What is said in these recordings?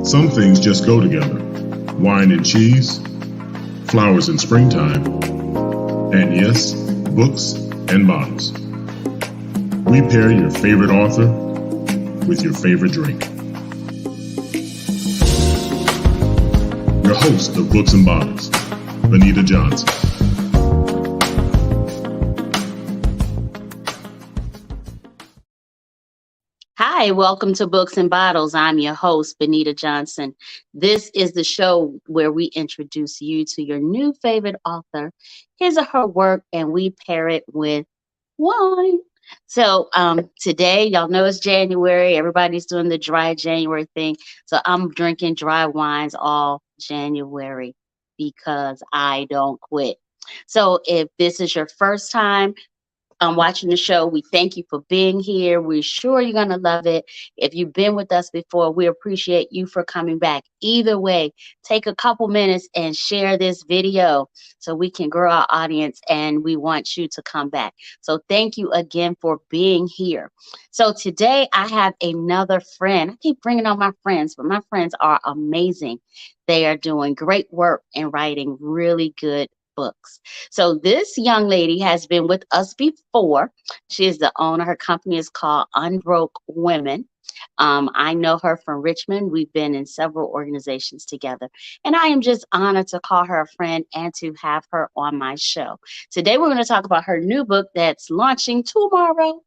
Some things just go together. Wine and cheese, flowers in springtime, and yes, books and bottles. We pair your favorite author with your favorite drink. Your host of Books and Bottles, Benita Johnson. Hi, welcome to Books and Bottles. I'm your host, Benita Johnson. This is the show where we introduce you to your new favorite author, his or her work, and we pair it with wine. So today, y'all know it's January. Everybody's doing the dry January thing. So I'm drinking dry wines all January because I don't quit. So if this is your first time watching the show, we thank you for being here. We're sure you're going to love it. If you've been with us before, we appreciate you for coming back. Either way, take a couple minutes and share this video so we can grow our audience, and we want you to come back. So thank you again for being here. So today I have another friend. I keep bringing on my friends, but my friends are amazing. They are doing great work and writing really good books. So this young lady has been with us before. She is the owner. Her company is called Unbroke Women. I know her from Richmond. We've been in several organizations together, and I am just honored to call her a friend and to have her on my show. Today, we're going to talk about her new book that's launching tomorrow.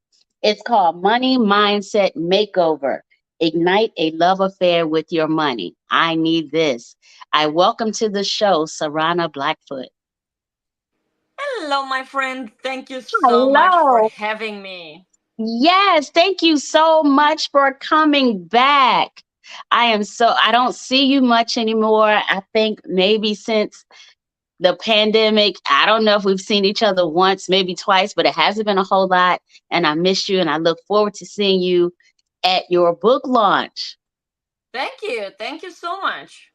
It's called Money Mindset Makeover. Ignite a love affair with your money. I need this. I welcome to the show, Sarana Blackfoot. Hello, my friend. Thank you so much for Hello. having me. Yes, thank you so much for coming back. I don't see you much anymore. I think maybe since the pandemic, I don't know if we've seen each other once, maybe twice, but it hasn't been a whole lot. And I miss you, and I look forward to seeing you at your book launch. Thank you. Thank you so much.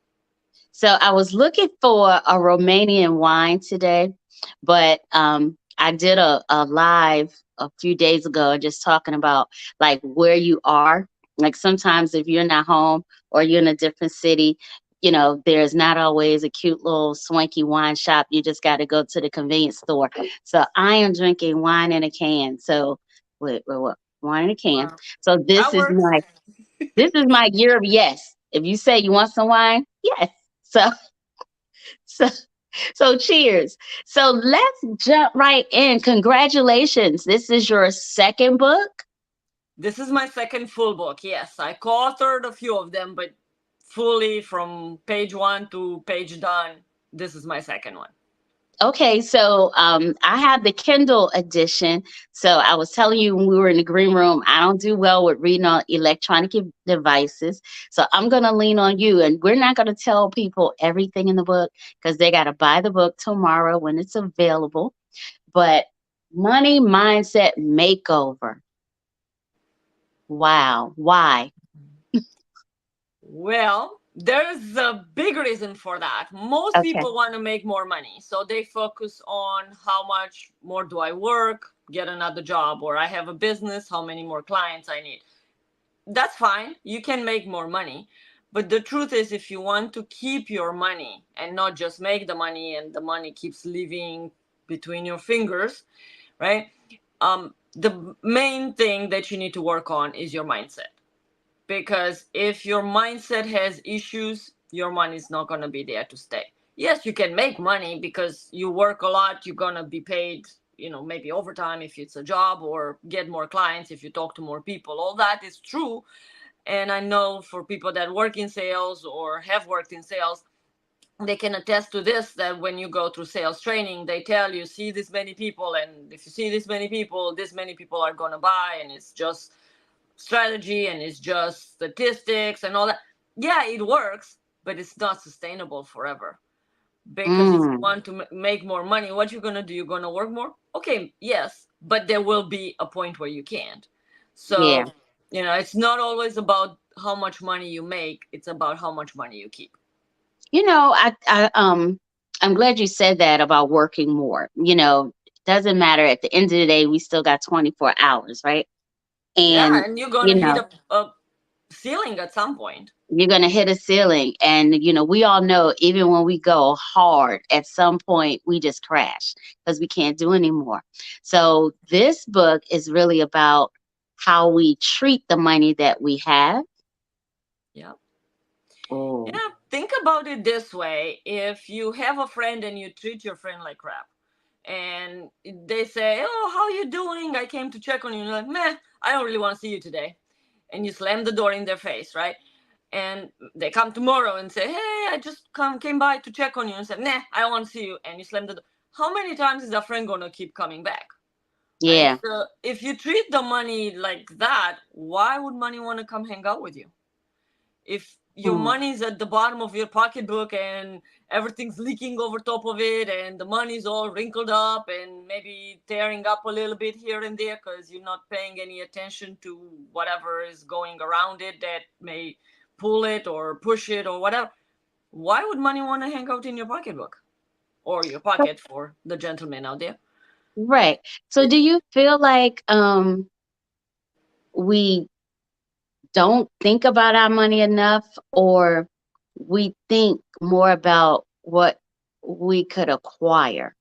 So I was looking for a Romanian wine today, but I did a live a few days ago just talking about like where you are. Like sometimes if you're not home or you're in a different city, there's not always a cute little swanky wine shop. You just got to go to the convenience store. So I am drinking wine in a can. So what? Wine in a can. Wow. So That works. this is my year of yes. If you say you want some wine, yes. So, so, so cheers. So let's jump right in. Congratulations. This is your second book. This is my second full book. Yes, I co-authored a few of them, but fully from page 1 to page done, this is my second one. Okay, so I have the Kindle edition. So I was telling you when we were in the green room, I don't do well with reading on electronic devices. So I'm going to lean on you, and we're not going to tell people everything in the book because they got to buy the book tomorrow when it's available. But Money Mindset Makeover. Wow. Why? Well, there's a big reason for that. Most Okay. people want to make more money, so they focus on how much more do I work, get another job, or I have a business, how many more clients I need. That's fine. You can make more money. But the truth is, if you want to keep your money and not just make the money and the money keeps living between your fingers, right? The main thing that you need to work on is your mindset. Because if your mindset has issues, your money is not going to be there to stay. Yes, you can make money because you work a lot. You're going to be paid, maybe overtime if it's a job, or get more clients if you talk to more people. All that is true. And I know for people that work in sales or have worked in sales, they can attest to this, that when you go through sales training, they tell you, see this many people, and if you see this many people are going to buy, and it's just strategy and it's just statistics and all that. Yeah, it works, but it's not sustainable forever. Because if you want to make more money, what you're going to do, you're going to work more. Okay, yes, but there will be a point where you can't. So, Yeah. It's not always about how much money you make. It's about how much money you keep. I'm glad you said that about working more. It doesn't matter. At the end of the day, we still got 24 hours, right? Yeah, And, and you're going you to hit know, a ceiling at some point. You're going to hit a ceiling. And, we all know even when we go hard, at some point we just crash because we can't do anymore. So this book is really about how we treat the money that we have. Yeah. Oh, Yeah, think about it this way. If you have a friend and you treat your friend like crap, and they say, "Oh, how you doing? I came to check on you." And you're like, "Meh, I don't really want to see you today." And you slam the door in their face, right? And they come tomorrow and say, "Hey, I just came by to check on you," and say, "Nah, I don't want to see you." And you slam the door. How many times is that friend gonna keep coming back? Right? yeah. So if you treat the money like that, why would money want to come hang out with you? If your Mm, money's at the bottom of your pocketbook and everything's leaking over top of it and the money's all wrinkled up and maybe tearing up a little bit here and there because you're not paying any attention to whatever is going around it that may pull it or push it or whatever, why would money want to hang out in your pocketbook or your pocket for the gentleman out there? right. So do you feel like we don't think about our money enough, or we think more about what we could acquire?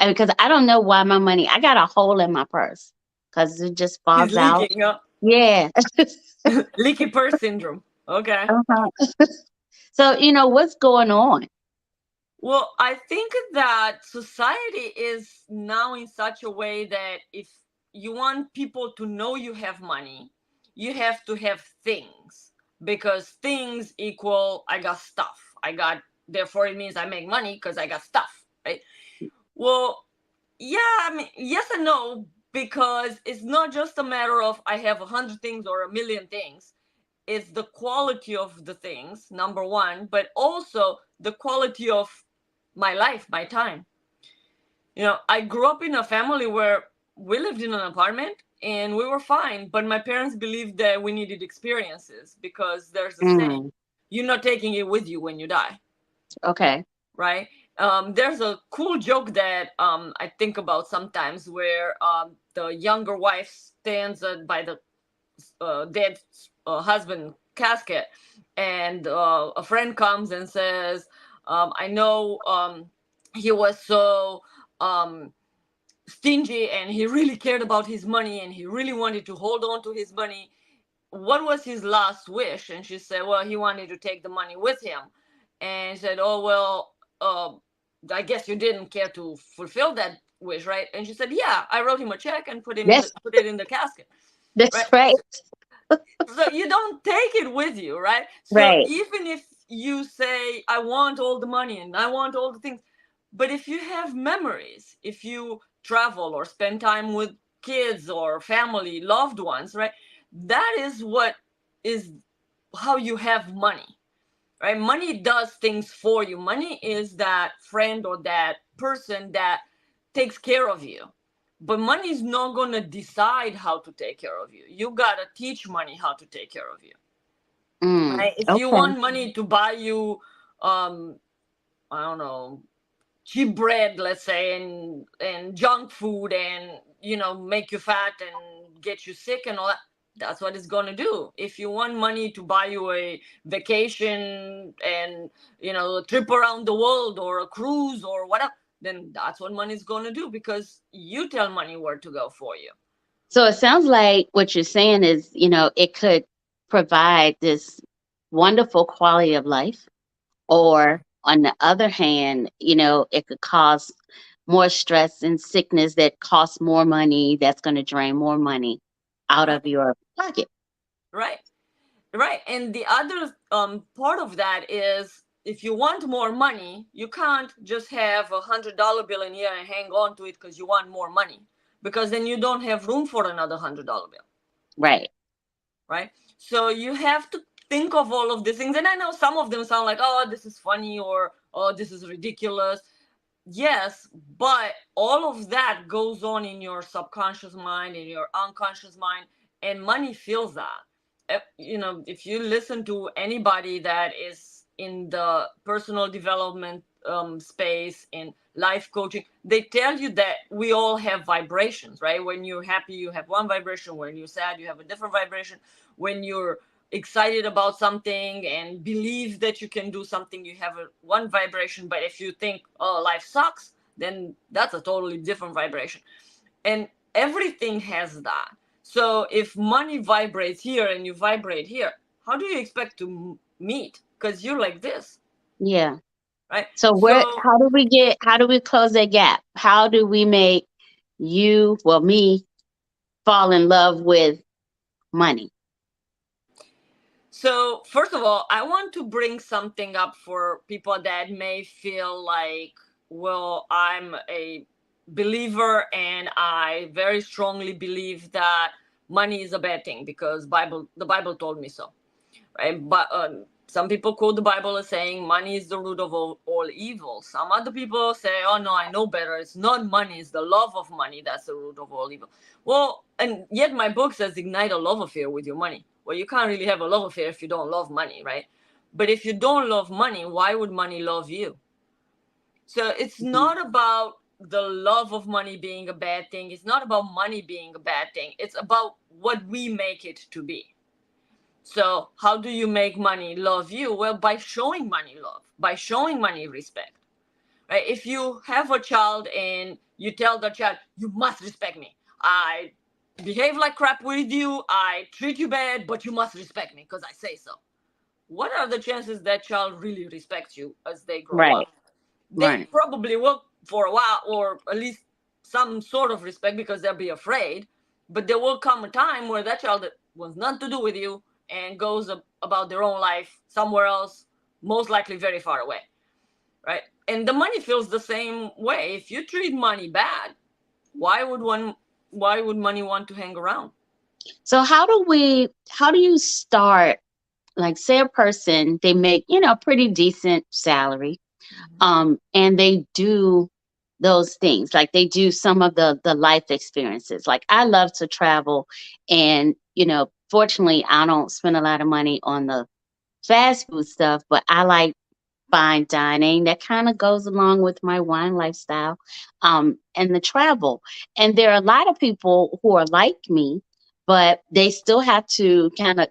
Because I don't know why my money, I got a hole in my purse because it just He's falls out. leaking up. Yeah. Leaky purse syndrome. Okay. Uh-huh. So, what's going on? Well, I think that society is now in such a way that if you want people to know you have money, you have to have things because things equal I got stuff. I got, therefore it means I make money because I got stuff, right? Well, yeah, I mean, yes and no, because it's not just a matter of I have 100 things or a million things. It's the quality of the things, number one, but also the quality of my life, my time. I grew up in a family where we lived in an apartment and we were fine, but my parents believed that we needed experiences because there's a saying, Mm, you're not taking it with you when you die, okay. right? There's a cool joke that I think about sometimes where the younger wife stands by the dead husband casket, and a friend comes and says, I know he was so um, stingy and he really cared about his money and he really wanted to hold on to his money. What was his last wish? And she said, well, he wanted to take the money with him. And he said, oh, well, I guess you didn't care to fulfill that wish, right? And she said, yeah, I wrote him a check and That's put it in the casket, that's right? right. So you don't take it with you, right? So Right. even if you say I want all the money and I want all the things, but if you have memories, if you travel or spend time with kids or family, loved ones, right, that is what is how you have money, right? Money does things for you. Money is that friend or that person that takes care of you. But money is not going to decide how to take care of you. You got to teach money how to take care of you. Right? If you Okay. want money to buy you, I don't know, cheap bread, let's say, and junk food, and make you fat and get you sick and all that, that's what it's gonna do. If you want money to buy you a vacation and a trip around the world or a cruise or whatever, then that's what money's gonna do because you tell money where to go for you. So it sounds like what you're saying is, it could provide this wonderful quality of life, or on the other hand, it could cause more stress and sickness that costs more money, that's going to drain more money out Right, of your pocket. right, right. And the other part of that is if you want more money, you can't just have $100 bill in here and hang on to it because you want more money, because then you don't have room for another $100 bill. Right. Right? So you have to think of all of these things. And I know some of them sound like, oh, this is funny or oh, this is ridiculous. Yes, but all of that goes on in your subconscious mind, in your unconscious mind, and money feels that. If you listen to anybody that is in the personal development space, in life coaching, they tell you that we all have vibrations, right? When you're happy, you have one vibration. When you're sad, you have a different vibration. When you're excited about something and believe that you can do something, you have one vibration. But if you think, oh, life sucks, then that's a totally different vibration. And everything has that. So if money vibrates here and you vibrate here, how do you expect to meet? Because you're like this, Yeah. right? So So how do we close that gap? How do we make me fall in love with money? So, first of all, I want to bring something up for people that may feel like, well, I'm a believer and I very strongly believe that money is a bad thing because the Bible told me so, right? But some people quote the Bible as saying money is the root of all evil. Some other people say, oh no, I know better. It's not money, it's the love of money that's the root of all evil. Well, and yet my book says ignite a love affair with your money. Well, you can't really have a love affair if you don't love money, right? But if you don't love money, why would money love you? So it's Mhm. not about the love of money being a bad thing. It's not about money being a bad thing. It's about what we make it to be. So, how do you make money love you? Well, by showing money love, by showing money respect. Right? If you have a child and you tell the child, you must respect me. I behave like crap with you. I treat you bad, but you must respect me because I say so. What are the chances that child really respects you as they grow Right. up? They Right. probably will for a while, or at least some sort of respect because they'll be afraid. But there will come a time where that child wants nothing to do with you and goes about their own life somewhere else, most likely very far away, right? And the money feels the same way. If you treat money bad, why would one? Why would money want to hang around? So how do you start, like say a person, they make, pretty decent salary, and they do those things, like they do some of the life experiences. Like I love to travel, and fortunately I don't spend a lot of money on the fast food stuff, but I like fine dining. That kind of goes along with my wine lifestyle, and the travel. And there are a lot of people who are like me, but they still have to I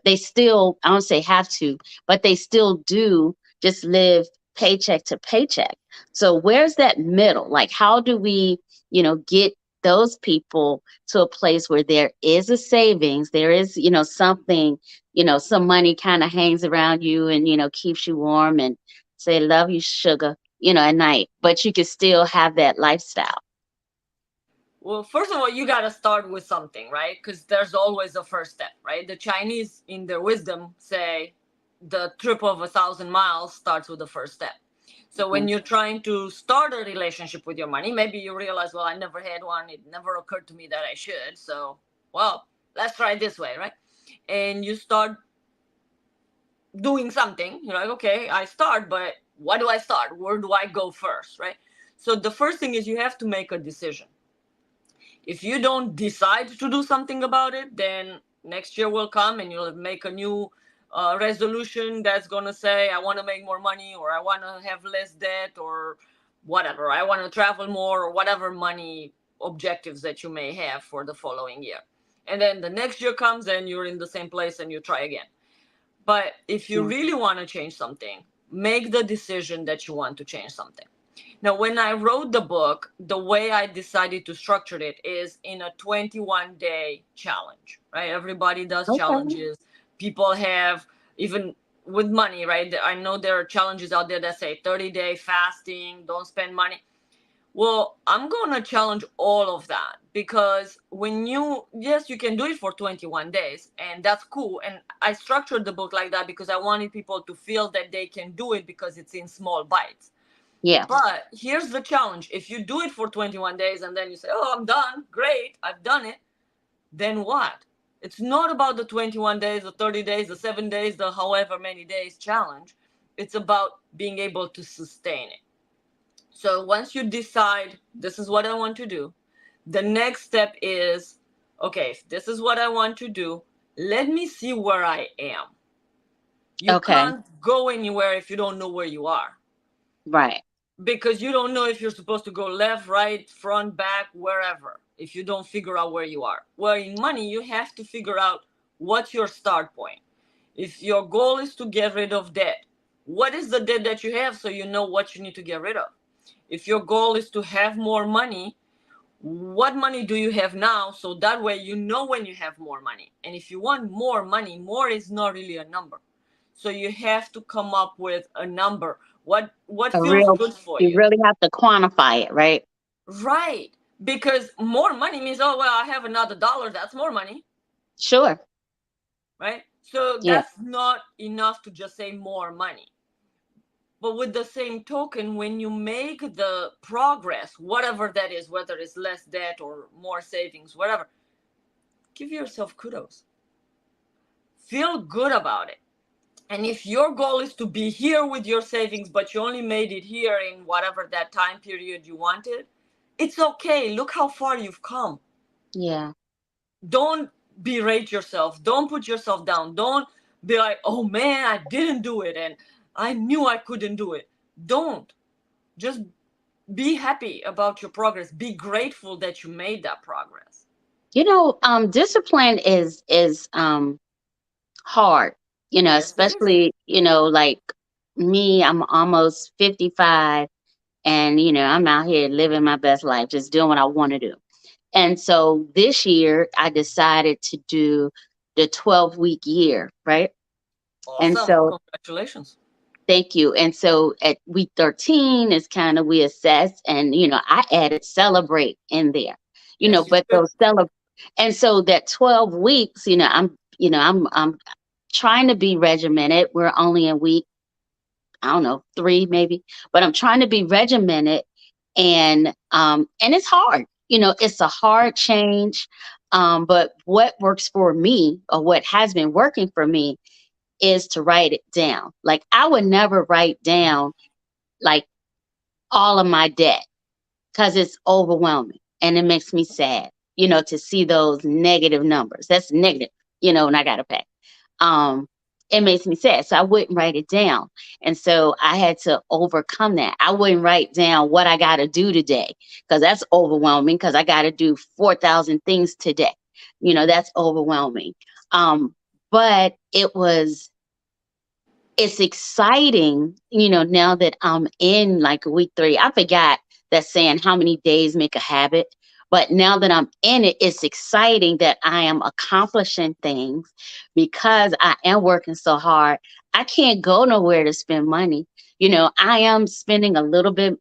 don't say have to, but they still do just live paycheck to paycheck. So where's that middle? Like, how do we, get those people to a place where there is a savings, there is, something, some money kind of hangs around you and, keeps you warm and say love you sugar, at night, but you can still have that lifestyle. Well, first of all, you got to start with something, right? Because there's always a first step, right? The Chinese, in their wisdom, say the trip of 1,000 miles starts with the first step. So when Mhm. you're trying to start a relationship with your money, maybe you realize, well, I never had one. It never occurred to me that I should. So, well, let's try it this way, right? And you start doing something. You're like, okay, I start, but what do I start? Where do I go first, right? So the first thing is you have to make a decision. If you don't decide to do something about it, then next year will come and you'll make a new resolution that's going to say, I want to make more money, or I want to have less debt, or whatever. I want to travel more, or whatever money objectives that you may have for the following year. And then the next year comes and you're in the same place and you try again. But if you Yeah. really want to change something, make the decision that you want to change something. Now, when I wrote the book, the way I decided to structure it is in a 21-day challenge, right? Everybody does Okay. challenges. People have, even with money, right? I know there are challenges out there that say 30-day fasting, don't spend money. Well, I'm going to challenge all of that because yes, you can do it for 21 days and that's cool. And I structured the book like that because I wanted people to feel that they can do it because it's in small bites. Yeah. But here's the challenge. If you do it for 21 days and then you say, oh, I'm done, great, I've done it, then what? It's not about the 21 days, the 30 days, the 7 days, the however many days challenge. It's about being able to sustain it. So once you decide, this is what I want to do, the next step is, okay, if this is what I want to do, let me see where I am. You Okay. can't go anywhere if you don't know where you are, Right. because you don't know if you're supposed to go left, right, front, back, wherever, if you don't figure out where you are. Well, in money, you have to figure out what's your start point. If your goal is to get rid of debt, what is the debt that you have so you know what you need to get rid of? If your goal is to have more money, what money do you have now, so that way you know when you have more money. And if you want more money, more is not really a number, so you have to come up with a number. What A feels real, good for you you? really have to quantify it, right? Right, because more money means, oh well, I have another dollar, that's more money, Sure. right? So Yeah. that's not enough to just say more money. But with the same token, when you make the progress, whatever that is, whether it's less debt or more savings, whatever, give yourself kudos. Feel good about it. And if your goal is to be here with your savings, but you only made it here in whatever that time period you wanted, it's okay. Look how far you've come. Yeah. Don't berate yourself. Don't put yourself down. Don't be like, oh man, I didn't do it and I knew I couldn't do it. Don't. Just be happy about your progress. Be grateful that you made that progress. Discipline is hard, Yes, it is. especially, like me, I'm almost 55, and I'm out here living my best life, just doing what I want to do. And so this year I decided to do the 12-week year, right? And Awesome. so Congratulations. thank you. And so at week 13 is kind of we assess, and I added celebrate in there. Yes, you But should. those celebrate, and so that 12 weeks, I'm trying to be regimented. We're only in week, I don't know, 3 maybe, but I'm trying to be regimented, and it's hard. It's a hard change. But what works for me, or what has been working for me, is to write it down. Like, I would never write down like all of my debt, because it's overwhelming and it makes me sad, to see those negative numbers. That's negative, and I got to pay. Um, it makes me sad. So I wouldn't write it down. And so I had to overcome that. I wouldn't write down what I got to do today, because that's overwhelming, because I got to do 4,000 things today. That's overwhelming. But it's exciting, now that I'm in like week 3. I forgot that saying, how many days make a habit. But now that I'm in it, it's exciting that I am accomplishing things because I am working so hard. I can't go nowhere to spend money. I am spending a little money,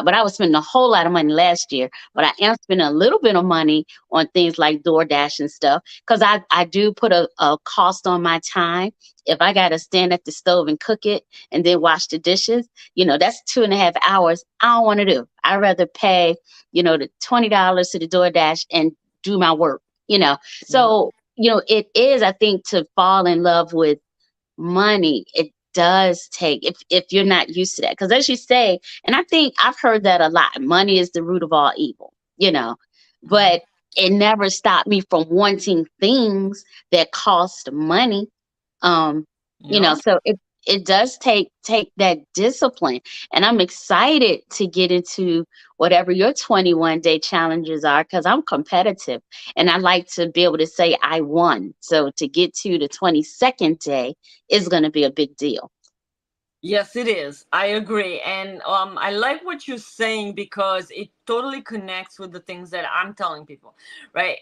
but I was spending a whole lot of money last year. But I am spending a little bit of money on things like DoorDash and stuff, because I do put a cost on my time. If I got to stand at the stove and cook it and then wash the dishes, that's 2.5 hours. I don't want to do. I'd rather pay, the $20 to the DoorDash and do my work, Yeah. So, it is, I think, to fall in love with money. It does take, if you're not used to that. Because as you say, and I think I've heard that a lot, money is the root of all evil, Mhm. but it never stopped me from wanting things that cost money. um Yeah. so it does take that discipline, and I'm excited to get into whatever your 21-day challenges are, because I'm competitive and I like to be able to say I won. So to get to the 22nd day is going to be a big deal. Yes, it is. I agree. And I like what you're saying because it totally connects with the things that I'm telling people, right?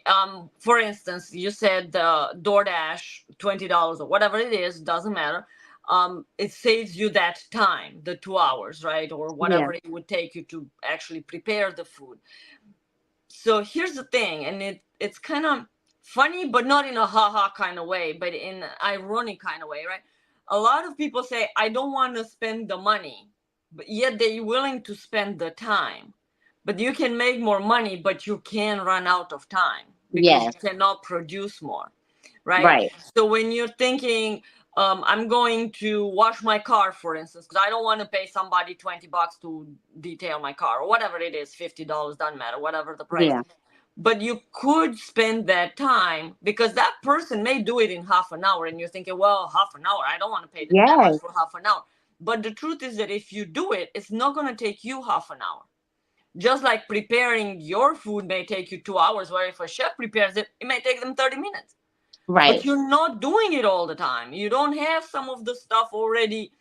For instance, you said the DoorDash, $20 or whatever it is, doesn't matter. It saves you that time, the 2 hours, right? Or Yeah. whatever it would take you to actually prepare the food. So here's the thing, and it's kind of funny, but not in a haha kind of way, but in an ironic kind of way, right? A lot of people say, I don't want to spend the money, but yet they're willing to spend the time. But you can make more money, but you can run out of time because you Yes. cannot produce more, right? Right. So when you're thinking, I'm going to wash my car, for instance, because I don't want to pay somebody $20 to detail my car or whatever it is, $50, doesn't matter, whatever the price. Yeah. But you could spend that time because that person may do it in half an hour, and you're thinking, well, half an hour, I don't want to pay them that much Yes. for half an hour. But the truth is that if you do it, it's not going to take you half an hour. Just like preparing your food may take you 2 hours, where if a chef prepares it, it may take them 30 minutes. but Right. you're not doing it all the time. You don't have some of the stuff already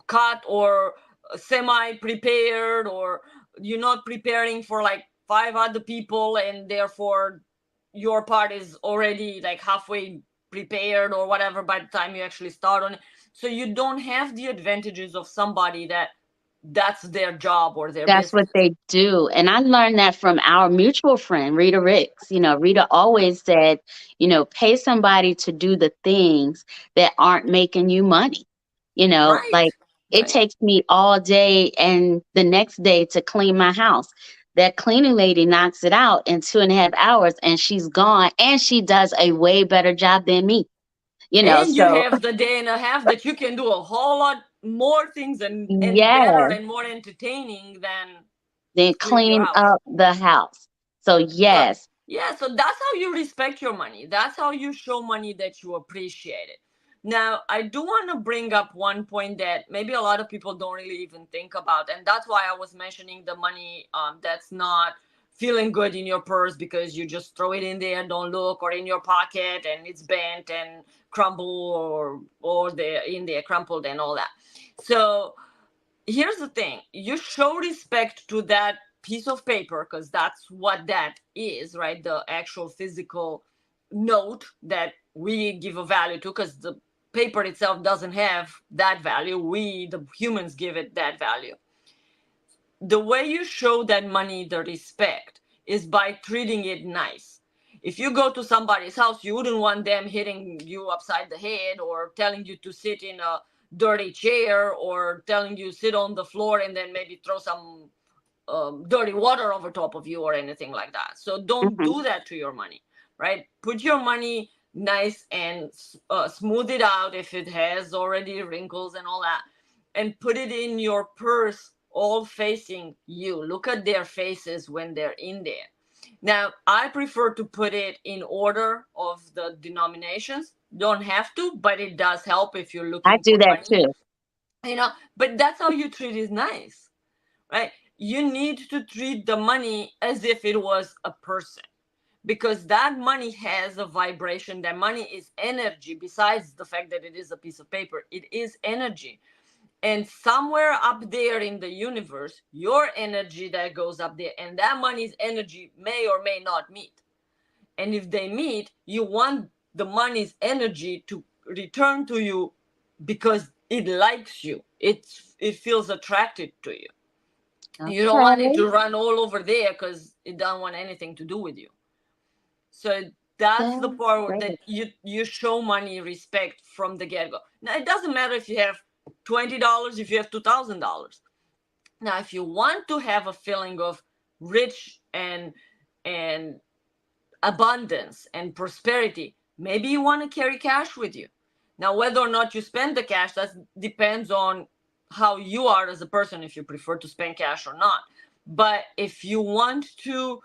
cut or semi prepared, or you're not preparing for like five other people, and therefore your part is already like halfway prepared or whatever by the time you actually start on it. So you don't have the advantages of somebody that's their job or their That's what business. they do. And I learned that from our mutual friend, Rita Ricks. Rita always said, pay somebody to do the things that aren't making you money. Right, Like it right. takes me all day and the next day to clean my house. That cleaning lady knocks it out in 2.5 hours and she's gone. And she does a way better job than me. And you So have the day and a half that you can do a whole lot more things and better yes, and more entertaining than then cleaning your clean house. up the house. So So yes, yeah, so that's how you respect your money. That's how you show money that you appreciate it. Now, I do want to bring up one point that maybe a lot of people don't really even think about, and that's why I was mentioning the money that's not feeling good in your purse because you just throw it in there, don't look, or in your pocket and it's bent and crumble, or the in there crumpled and all that. So here's the thing: you show respect to that piece of paper because that's what that is, right? The actual physical note that we give a value to, because the paper itself doesn't have that value. We, the humans, give it that value. The way you show that money the respect is by treating it nice. If you go to somebody's house, you wouldn't want them hitting you upside the head or telling you to sit in a dirty chair or telling you sit on the floor and then maybe throw some dirty water over top of you or anything like that. So don't mhm, do that to your money, right? Put your money nice and smooth it out if it has already wrinkles and all that, and put it in your purse all facing you. Look at their faces when they're in there. Now, I prefer to put it in order of the denominations. Don't have to, but it does help if you're I looking do for that money. too. But that's how you treat it nice, right? You need to treat the money as if it was a person, because that money has a vibration. That money is energy. Besides the fact that it is a piece of paper, it is energy. And somewhere up there in the universe, your energy that goes up there and that money's energy may or may not meet. And if they meet, you want the money's energy to return to you because it likes you. It feels attracted to you. You don't want it Okay, to run all over there because it doesn't want anything to do with you. So that's the that's part great. that you show money respect from the get go. Now it doesn't matter if you have $20, if you have $2,000. Now, if you want to have a feeling of rich and abundance and prosperity, maybe you want to carry cash with you. Now, whether or not you spend the cash, that depends on how you are as a person, if you prefer to spend cash or not. But if you want to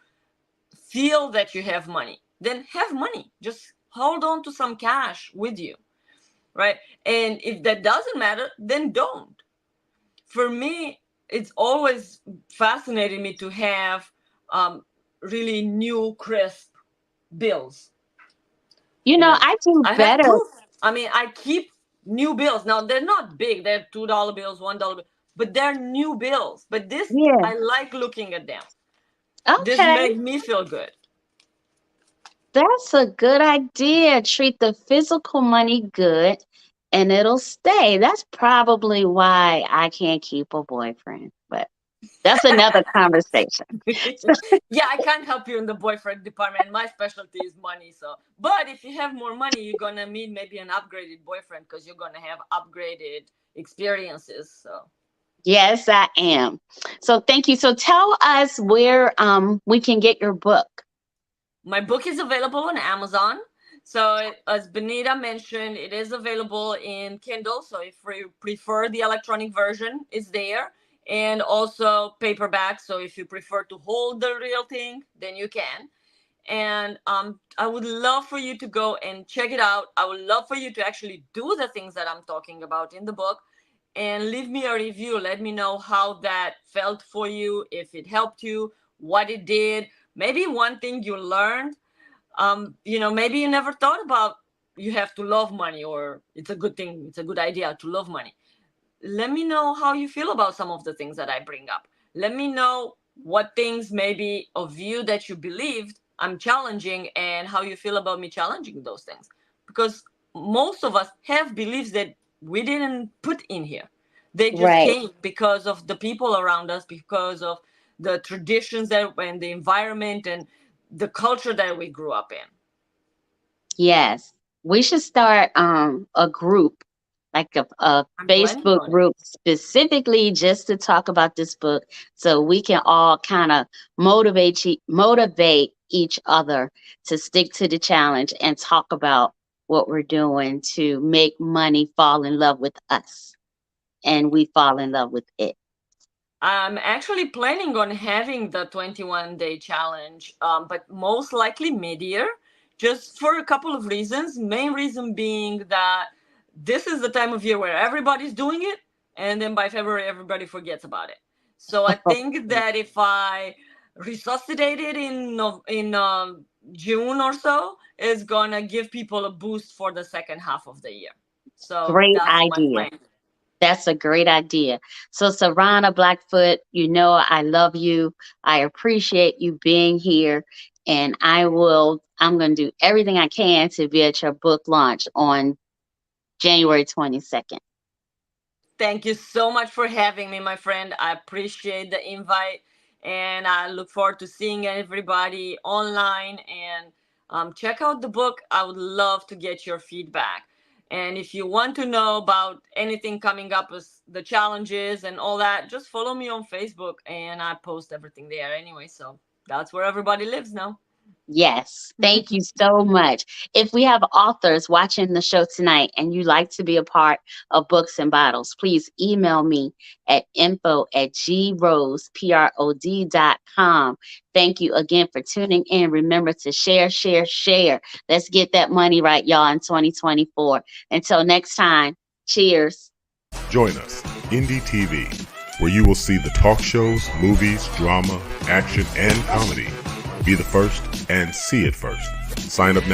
feel that you have money, then have money. Just hold on to some cash with you, right? And if that doesn't matter, then don't. For me, it's always fascinated me to have really new, crisp bills. You know, I do I have better. proof. I mean, I keep new bills. Now they're not big; they're $2 bills, $1 bill, but they're new bills. But this, Yeah. I like looking at them. This Okay. make me feel good. That's a good idea. Treat the physical money good and it'll stay. That's probably why I can't keep a boyfriend. But that's another conversation. Yeah, I can't help you in the boyfriend department. My specialty is money. So, but if you have more money, you're gonna meet maybe an upgraded boyfriend because you're gonna have upgraded experiences. So, Yes, I am. So thank you. So tell us where we can get your book. my book is available on Amazon. So, as Benita mentioned, it is available in Kindle. So, if you prefer the electronic version, it's there. And also paperback. So, if you prefer to hold the real thing, then you can. And I would love for you to go and check it out. I would love for you to actually do the things that I'm talking about in the book and leave me a review. Let me know how that felt for you, if it helped you, what it did, maybe one thing you learned. Maybe you never thought about you have to love money, or it's a good thing, it's a good idea to love money. Let me know how you feel about some of the things that I bring up. Let me know what things maybe of you that you believed I'm challenging, and how you feel about me challenging those things. Because most of us have beliefs that we didn't put in here. They just Right. came because of the people around us, because of the traditions that and the environment and the culture that we grew up in. Yes. We should start a group, like a I'm planning Facebook on it. group specifically just to talk about this book, so we can all kind of motivate each other to stick to the challenge and talk about what we're doing to make money fall in love with us, and we fall in love with it. I'm actually planning on having the 21-day challenge, but most likely mid-year, just for a couple of reasons. Main reason being that this is the time of year where everybody's doing it, and then by February everybody forgets about it. So I think that if I resuscitate it in June or so, it's gonna give people a boost for the second half of the year. So Great that's my idea. plan. That's a great idea. So, Savannah Blackfoot, you know I love you. I appreciate you being here. And I'm going to do everything I can to be at your book launch on January 22nd. Thank you so much for having me, my friend. I appreciate the invite, and I look forward to seeing everybody online. And check out the book. I would love to get your feedback. And if you want to know about anything coming up as the challenges and all that, just follow me on Facebook, and I post everything there anyway. So that's where everybody lives now. Yes, thank you so much. If we have authors watching the show tonight and you'd like to be a part of Books and Bottles, please email me at info@grose.com. Thank you again for tuning in. Remember to share, share, share. Let's get that money right, y'all, in 2024. Until next time, cheers. Join us, Indie TV, where you will see the talk shows, movies, drama, action, and comedy. Be the first and see it first. Sign up now.